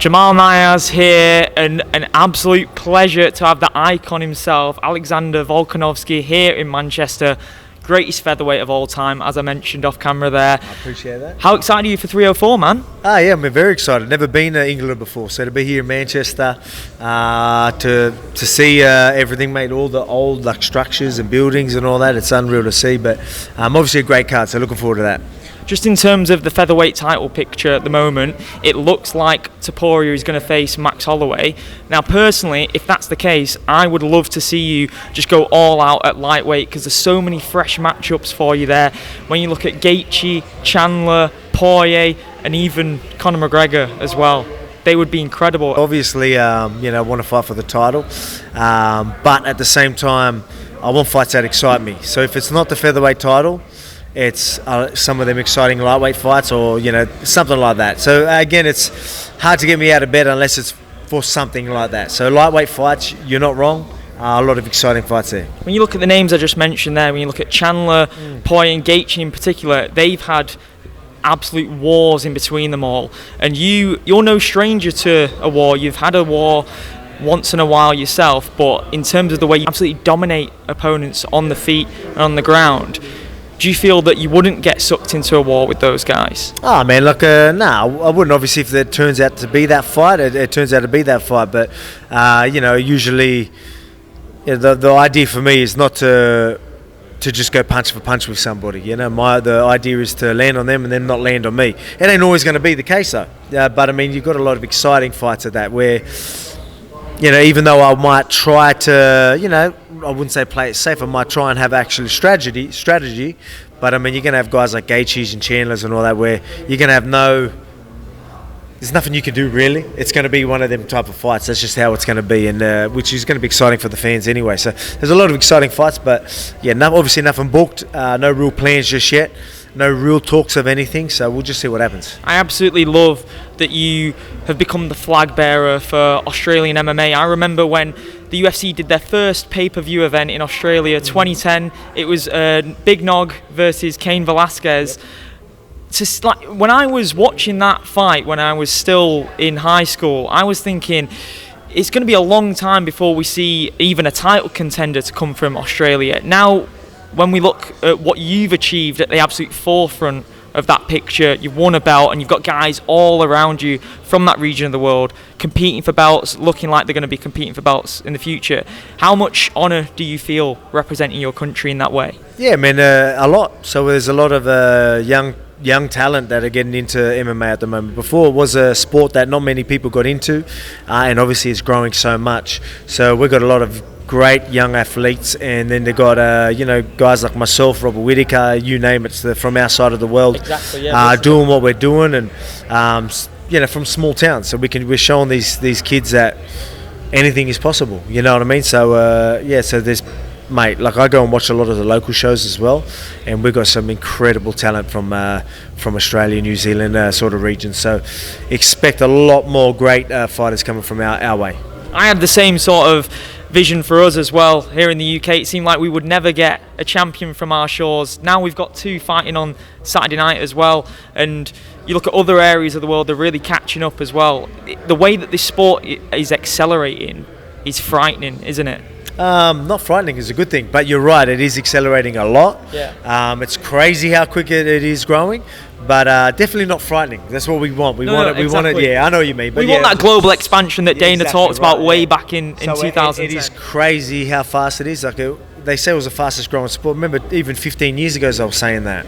Jamal Niaz here, and an absolute pleasure to have the icon himself, Alexander Volkanovski, here in Manchester. Greatest featherweight of all time, as I mentioned off camera there. I appreciate that. How excited are you for 304, man? Yeah, I'm very excited. Never been to England before, so to be here in Manchester, to see everything, mate, all the old structures and buildings and all that, it's unreal to see. But obviously a great card, so looking forward to that. Just in terms of the featherweight title picture at the moment, it looks like Topuria is going to face Max Holloway. Now, personally, if that's the case, I would love to see you just go all out at lightweight, because there's so many fresh matchups for you there. When you look at Gaethje, Chandler, Poirier, and even Conor McGregor as well, they would be incredible. Obviously, I want to fight for the title, but at the same time, I want fights that excite me. So if it's not the featherweight title, it's some of them exciting lightweight fights, or something like that. So again, it's hard to get me out of bed unless it's for something like that. So lightweight fights, you're not wrong. A lot of exciting fights there. When you look at the names I just mentioned there, when you look at Chandler, Poirier and Gaethje in particular, they've had absolute wars in between them all. And you're no stranger to a war. You've had a war once in a while yourself, but in terms of the way you absolutely dominate opponents on the feet and on the ground, do you feel that you wouldn't get sucked into a war with those guys? Oh man, no, I wouldn't. Obviously, if it turns out to be that fight, it turns out to be that fight. But usually, the idea for me is not to just go punch for punch with somebody. The idea is to land on them and then not land on me. It ain't always going to be the case though. But I mean, you've got a lot of exciting fights at that where, even though I might try to, I wouldn't say play it safe, I might try and have actual strategy, but I mean, you're going to have guys like Gaethje's and Chandler's and all that where you're going to have there's nothing you can do really. It's going to be one of them type of fights. That's just how it's going to be, and which is going to be exciting for the fans anyway. So there's a lot of exciting fights, but obviously nothing booked, no real plans just yet. No real talks of anything, so we'll just see what happens. I absolutely love that you have become the flag bearer for Australian MMA. I remember when the UFC did their first pay-per-view event in Australia, 2010. It was Big Nog versus Cain Velasquez. When I was watching that fight, when I was still in high school, I was thinking, it's going to be a long time before we see even a title contender to come from Australia. Now, when we look at what you've achieved at the absolute forefront of that picture, you've won a belt and you've got guys all around you from that region of the world competing for belts, looking like they're going to be competing for belts in the future. How much honour do you feel representing your country in that way? Yeah, man, a lot. So there's a lot of young talent that are getting into MMA at the moment. Before, it was a sport that not many people got into, and obviously it's growing so much. So we've got a lot of great young athletes, and then they've got guys like myself, Robert Whittaker, you name it, from our side of the world, doing what we're doing, and from small towns. So we're showing these kids that anything is possible. You know what I mean? So so there's, mate, I go and watch a lot of the local shows as well, and we've got some incredible talent from Australia, New Zealand sort of region. So expect a lot more great fighters coming from our way. I had the same sort of vision for us as well here in the UK. It seemed like we would never get a champion from our shores. Now we've got two fighting on Saturday night as well, and you look at other areas of the world, they're really catching up as well. The way that this sport is accelerating is frightening, isn't it? Not frightening is a good thing, but you're right, it is accelerating a lot. It's crazy how quick it is growing, but definitely not frightening. That's what we want. We want it. Yeah, I know what you mean. But we want that global expansion that Dana talked about way back in 2010. It is crazy how fast it is. They say it was the fastest growing sport. Remember, even 15 years ago, I was saying that.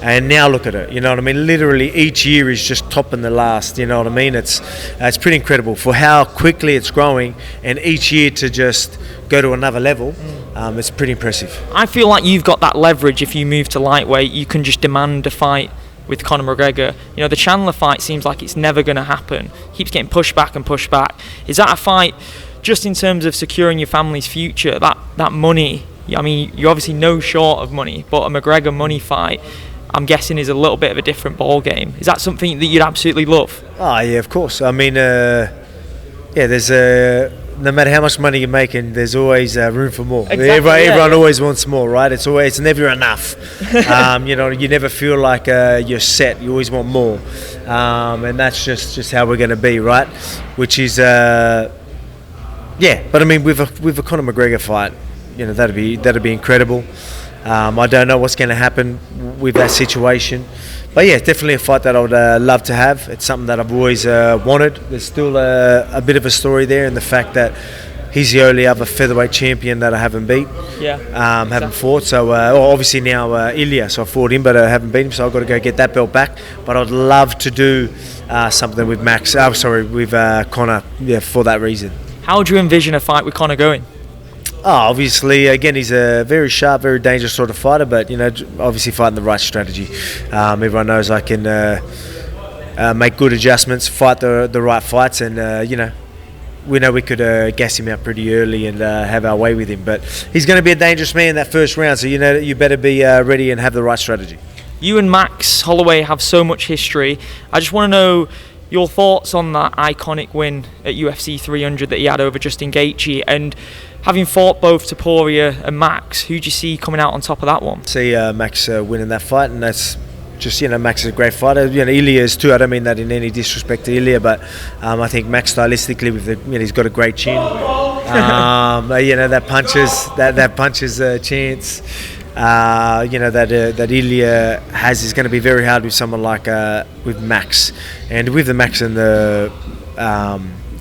And now look at it, you know what I mean? Literally each year is just topping the last, you know what I mean? It's pretty incredible for how quickly it's growing, and each year to just go to another level, it's pretty impressive. I feel like you've got that leverage if you move to lightweight. You can just demand a fight with Conor McGregor. The Chandler fight seems like it's never going to happen. Keeps getting pushed back and pushed back. Is that a fight, just in terms of securing your family's future, that money? I mean, you're obviously no short of money, but a McGregor money fight, I'm guessing, is a little bit of a different ball game. Is that something that you'd absolutely love? Oh yeah, of course. I mean, there's no matter how much money you're making, there's always room for more. Exactly, Everyone always wants more, right? It's never enough. You never feel like you're set. You always want more, and that's just how we're going to be, right? Which is, But I mean, with a Conor McGregor fight, that'd be incredible. I don't know what's going to happen with that situation. But yeah, it's definitely a fight that I would love to have. It's something that I've always wanted. There's still a bit of a story there in the fact that he's the only other featherweight champion that I haven't beat. Yeah. Haven't fought. So obviously now Ilya, so I fought him, but I haven't beat him. So I've got to go get that belt back. But I'd love to do something with with Conor. Yeah, for that reason. How do you envision a fight with Conor going? Obviously, again, he's a very sharp, very dangerous sort of fighter, but, obviously fighting the right strategy. Everyone knows I can make good adjustments, fight the right fights, and, we know we could gas him out pretty early and have our way with him. But he's going to be a dangerous man in that first round, so you better be ready and have the right strategy. You and Max Holloway have so much history. I just want to know your thoughts on that iconic win at UFC 300 that he had over Justin Gaethje, and having fought both Topuria and Max, who do you see coming out on top of that one? See Max winning that fight, and that's just, Max is a great fighter. Ilya is too. I don't mean that in any disrespect to Ilya, but I think Max stylistically, he's got a great chin. That punches chance. That Ilya has is going to be very hard with someone like with Max, and with the Max and the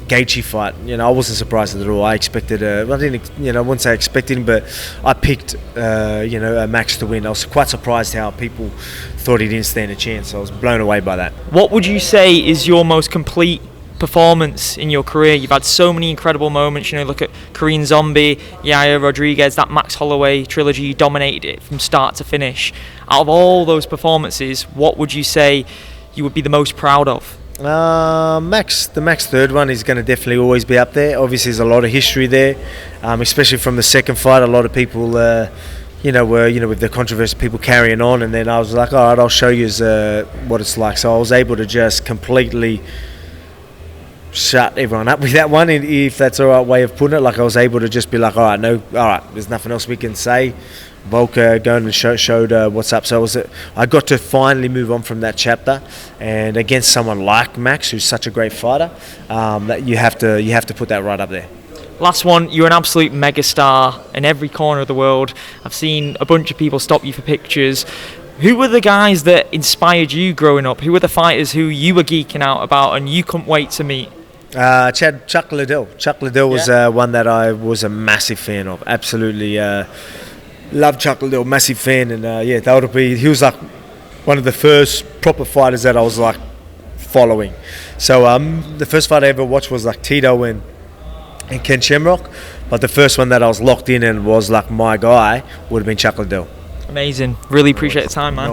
Gaethje fight, I wasn't surprised at all. I expected, I wouldn't say expected him, but I picked, Max to win. I was quite surprised how people thought he didn't stand a chance. I was blown away by that. What would you say is your most complete performance in your career? You've had so many incredible moments. Look at Korean Zombie, Yair Rodriguez, that Max Holloway trilogy. You dominated it from start to finish. Out of all those performances, what would you say you would be the most proud of? The Max third one is going to definitely always be up there. Obviously, there's a lot of history there, especially from the second fight. A lot of people, were with the controversy, people carrying on, and then I was like, all right, I'll show you what it's like. So I was able to just completely shut everyone up with that one, if that's the right way of putting it. Like, I was able to just be like, all right, there's nothing else we can say. Volka going and showed what's up. So I got to finally move on from that chapter, and against someone like Max, who's such a great fighter, that you have to put that right up there. Last one, you're an absolute megastar in every corner of the world. I've seen a bunch of people stop you for pictures. Who were the guys that inspired you growing up? Who were the fighters who you were geeking out about and you couldn't wait to meet? Chuck Liddell. Chuck Liddell was one that I was a massive fan of. Absolutely. Love Chuck Liddell, massive fan, and he was like one of the first proper fighters that I was like following. So the first fight I ever watched was like Tito and Ken Shamrock, but the first one that I was locked in and was like my guy would have been Chuck Liddell. Amazing. Really appreciate the time, man.